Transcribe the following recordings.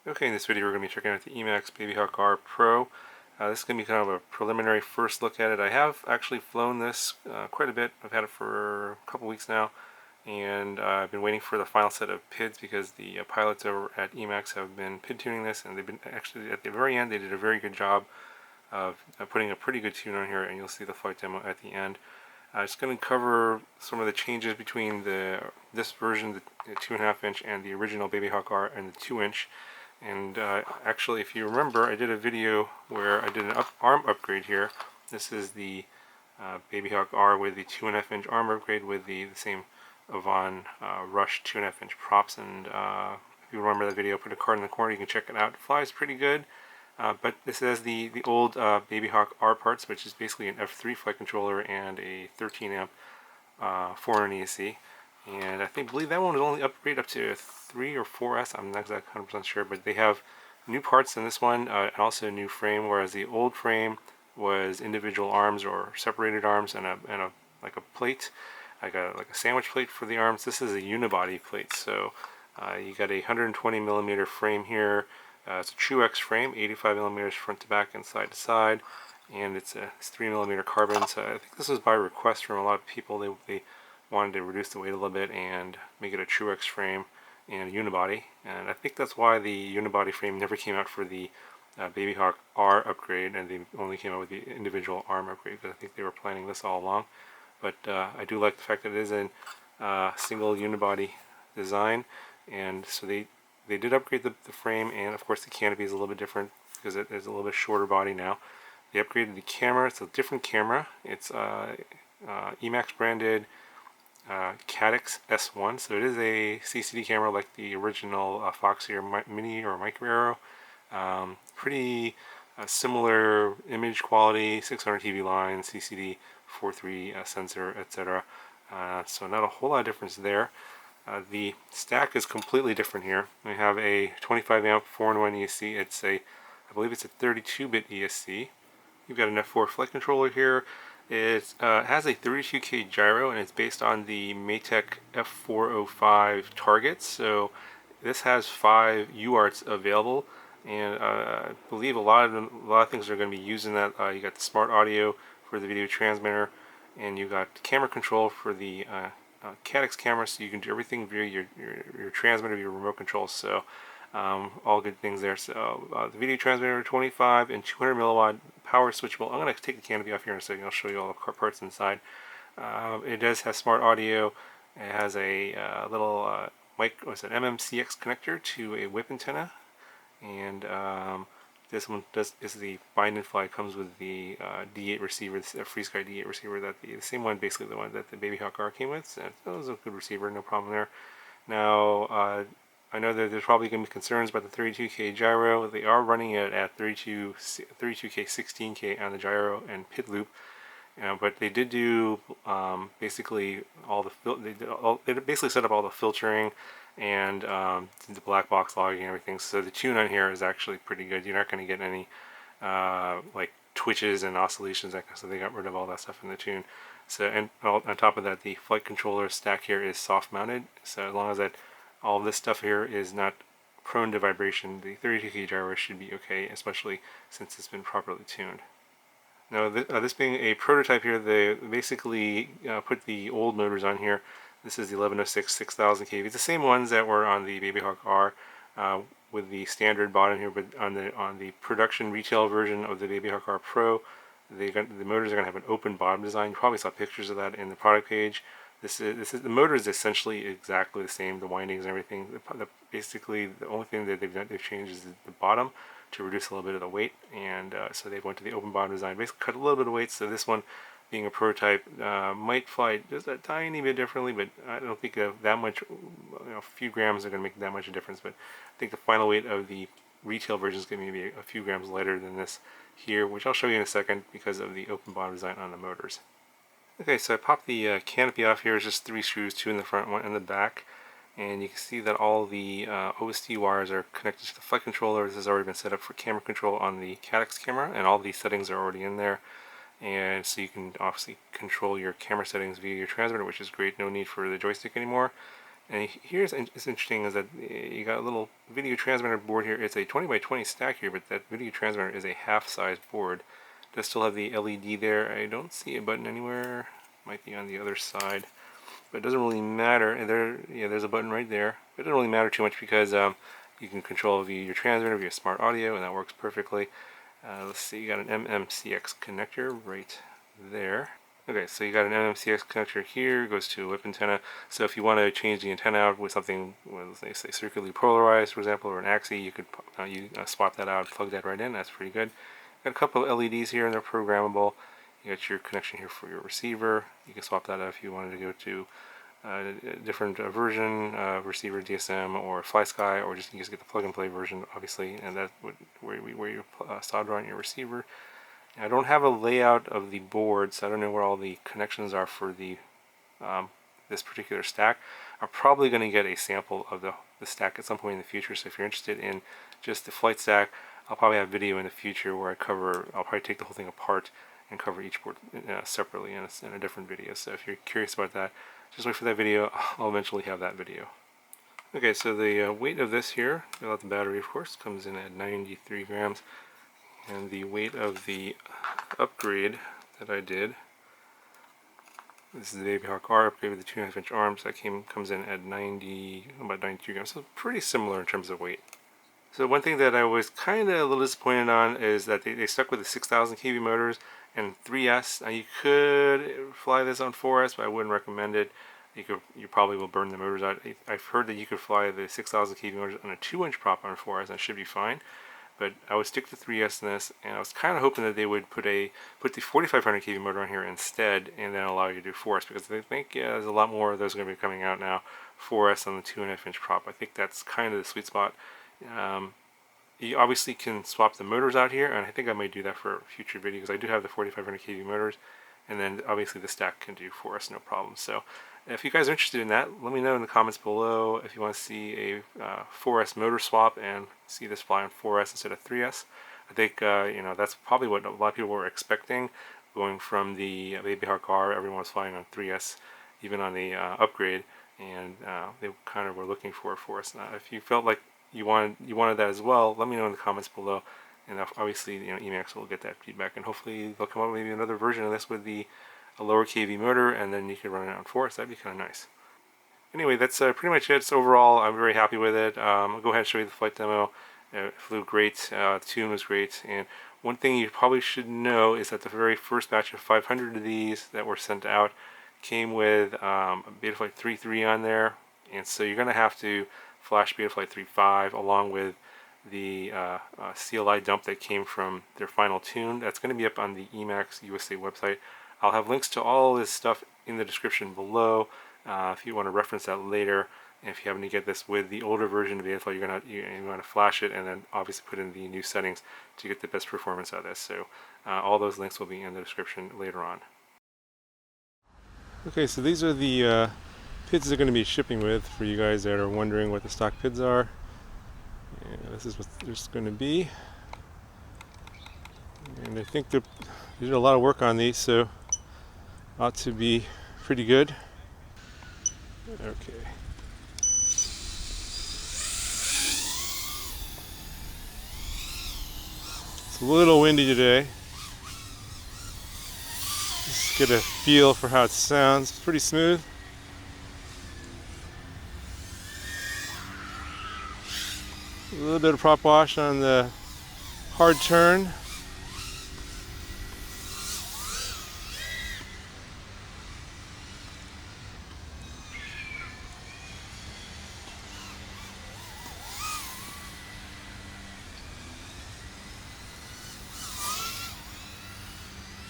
Okay, in this video we're going to be checking out the EMAX Babyhawk-R PRO. This is going to be kind of a preliminary first look at it. I have actually flown this quite a bit. I've had it for a couple weeks now, and I've been waiting for the final set of PIDs because the pilots over at EMAX have been PID tuning this, and they've been actually, at the very end, they did a very good job of putting a pretty good tune on here, and you'll see the flight demo at the end. I'm just going to cover some of the changes between this version, the 2.5 inch, and the original Babyhawk-R and the 2 inch. And actually, if you remember, I did a video where I did an arm upgrade here. This is the Babyhawk-R with the 2.5 inch arm upgrade with the same Avon Rush 2.5 inch props. And if you remember that video, put a card in the corner, you can check it out. It flies pretty good. But this has the old Babyhawk-R parts, which is basically an F3 flight controller and a 13 amp 400 ESC. And I believe that one was only upgraded up to 3 or 4S. I'm not exactly 100% sure, but they have new parts in this one and also a new frame, whereas the old frame was individual arms or separated arms and a like a plate, like a sandwich plate for the arms. This is a unibody plate, so you got a 120 millimeter frame here. It's a true X frame, 85 millimeters front to back and side to side, and it's 3 millimeter carbon. So I think this was by request from a lot of people. They wanted to reduce the weight a little bit and make it a true X frame and a unibody, and I think that's why the unibody frame never came out for the Babyhawk-R upgrade, and they only came out with the individual arm upgrade, because I think they were planning this all along. But I do like the fact that it is a single unibody design, and so they did upgrade the frame, and of course the canopy is a little bit different because it is a little bit shorter body now. They upgraded the camera. It's a different camera. It's EMAX branded Caddx S1, so it is a CCD camera like the original Foxy or Mini or Micro Arrow. Pretty similar image quality, 600 TV line, CCD 4.3 sensor, etc. So not a whole lot of difference there. The stack is completely different here. We have a 25 amp 4-in-1 ESC. I believe it's a 32-bit ESC. You've got an F4 flight controller here. It has a 32K gyro, and it's based on the Maytech F405 targets. So this has 5 UARTs available, and I believe a lot of things are going to be using that. You got the smart audio for the video transmitter, and you got camera control for the Caddx camera, so you can do everything via your transmitter, your remote control. So all good things there. So the video transmitter, 25 and 200 milliwatt power switchable. I'm going to take the canopy off here in a second. I'll show you all the parts inside. It does have smart audio. It has a little MMCX connector to a whip antenna, and this one is the bind and fly. Comes with the D8 receiver, the FrSky D8 receiver, that the same one, basically the one that the Babyhawk-R came with. So that was a good receiver, no problem there. Now I know that there's probably going to be concerns about the 32K gyro. They are running it at 32K, 16K on the gyro and PID loop, but they did do basically all the they basically set up all the filtering and the black box logging and everything. So the tune on here is actually pretty good. You're not going to get any like twitches and oscillations, so they got rid of all that stuff in the tune. So, and on top of that, the flight controller stack here is soft mounted. So as long as that all of this stuff here is not prone to vibration, the 32K gyro should be okay, especially since it's been properly tuned. Now, this being a prototype here, they basically put the old motors on here. This is the 1106 6000 kV. It's the same ones that were on the Babyhawk-R with the standard bottom here, but on the production retail version of the Babyhawk-R PRO, the motors are going to have an open bottom design. You probably saw pictures of that in the product page. The motor is essentially exactly the same, the windings and everything. Basically, the only thing that they've changed is the bottom to reduce a little bit of the weight, and so they went to the open bottom design, basically cut a little bit of weight. So this one, being a prototype, might fly just a tiny bit differently, but I don't think that much. A few grams are going to make that much of a difference. But I think the final weight of the retail version is going to be a few grams lighter than this here, which I'll show you in a second because of the open bottom design on the motors. Okay, so I popped the canopy off here. It's just 3 screws, 2 in the front, 1 in the back. And you can see that all the OSD wires are connected to the flight controller. This has already been set up for camera control on the Caddx camera, and all these settings are already in there. And so you can obviously control your camera settings via your transmitter, which is great. No need for the joystick anymore. And here's it's interesting is that you got a little video transmitter board here. It's a 20 by 20 stack here, but that video transmitter is a half-size board. It does still have the LED there. I don't see a button anywhere. Might be on the other side, but it doesn't really matter. And there's a button right there. It doesn't really matter too much because you can control via your transmitter via smart audio, and that works perfectly. Let's see, you got an MMCX connector right there. Okay, so you got an MMCX connector here, goes to a whip antenna. So if you want to change the antenna out with something, let's say circularly polarized, for example, or an axis, you could swap that out, plug that right in. That's pretty good. Got a couple of LEDs here, and they're programmable. You got your connection here for your receiver. You can swap that out if you wanted to go to a different version, receiver DSM or FrSky, or just you just get the plug-and-play version, obviously, and that would where you solder on your receiver. I don't have a layout of the board, so I don't know where all the connections are for the this particular stack. I'm probably going to get a sample of the stack at some point in the future, so if you're interested in just the flight stack, I'll probably have a video in the future where I'll probably take the whole thing apart and cover each board separately in a different video. So if you're curious about that, just wait for that video. I'll eventually have that video. Okay, so the weight of this here, without the battery of course, comes in at 93 grams. And the weight of the upgrade that I did, this is the Babyhawk-R upgrade with the 2.5-inch arms, that comes in at about 92 grams, so pretty similar in terms of weight. So one thing that I was kind of a little disappointed on is that they stuck with the 6,000 kV motors and 3S. Now you could fly this on 4S, but I wouldn't recommend it. You probably will burn the motors out. I've heard that you could fly the 6,000 kV motors on a 2-inch prop on 4S, and it should be fine. But I would stick to 3S in this, and I was kind of hoping that they would put the 4,500 kV motor on here instead, and then allow you to do 4S, because I think there's a lot more of those going to be coming out now. 4S on the 2.5-inch prop. I think that's kind of the sweet spot. You obviously can swap the motors out here, and I think I might do that for a future video, because I do have the 4,500 kV motors, and then obviously the stack can do 4S no problem. So if you guys are interested in that, let me know in the comments below if you want to see a 4S motor swap and see this fly on 4S instead of 3S. I think that's probably what a lot of people were expecting, going from the Babyhawk-R. Everyone was flying on 3S, even on the upgrade, and they kind of were looking for 4S. If you felt like you wanted that as well, let me know in the comments below, and obviously EMAX will get that feedback, and hopefully they'll come up with maybe another version of this with a lower kV motor, and then you can run it on 4S. That'd be kind of nice. Anyway, that's pretty much it. So overall, I'm very happy with it. I'll go ahead and show you the flight demo. It flew great. The tune was great. And one thing you probably should know is that the very first batch of 500 of these that were sent out came with a Betaflight 3.3 on there, and so you're going to have to flash Betaflight 3.5 along with the CLI dump that came from their final tune. That's going to be up on the EMAX USA website. I'll have links to all this stuff in the description below if you want to reference that later. And if you happen to get this with the older version of Betaflight, you want to flash it and then obviously put in the new settings to get the best performance out of this. So all those links will be in the description later on. Okay, so these are the PIDs they're going to be shipping with for you guys that are wondering what the stock PIDs are. And this is what there's going to be. And I think they did a lot of work on these, so ought to be pretty good. Okay. It's a little windy today. Just get a feel for how it sounds. It's pretty smooth. A little bit of prop wash on the hard turn.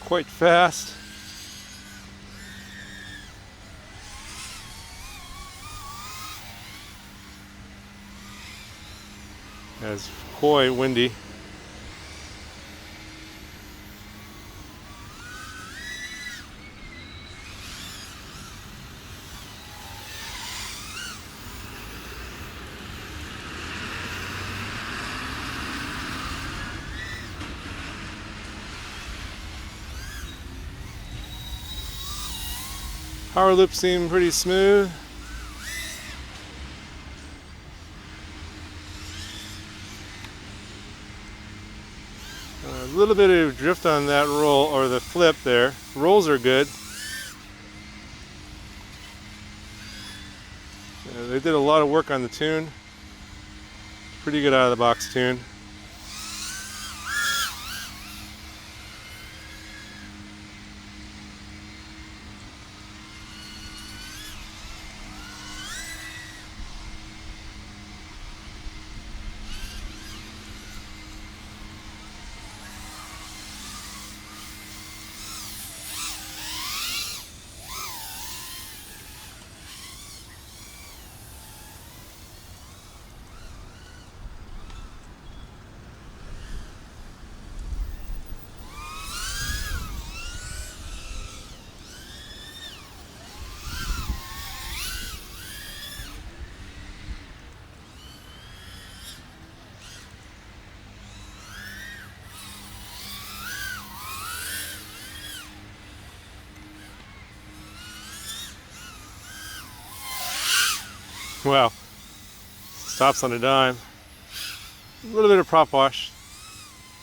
Quite fast. It's quite windy. Power loop seemed pretty smooth. A little bit of drift on that roll, or the flip there. Rolls are good. They did a lot of work on the tune. Pretty good out of the box tune. Wow, stops on a dime. A little bit of prop wash,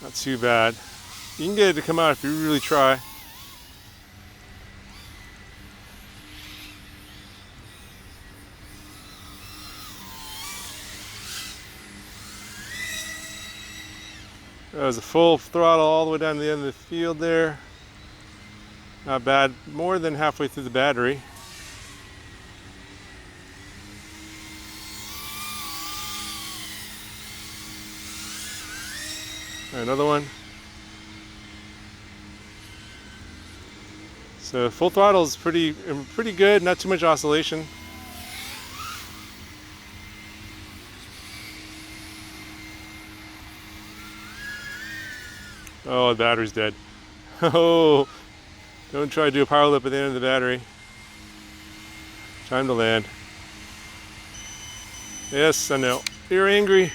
not too bad. You can get it to come out if you really try. That was a full throttle all the way down to the end of the field there. Not bad, more than halfway through the battery. Another one. So full throttle is pretty good, not too much oscillation. Oh, the battery's dead. Oh, don't try to do a power lip at the end of the battery. Time to land. Yes, I know. You're angry.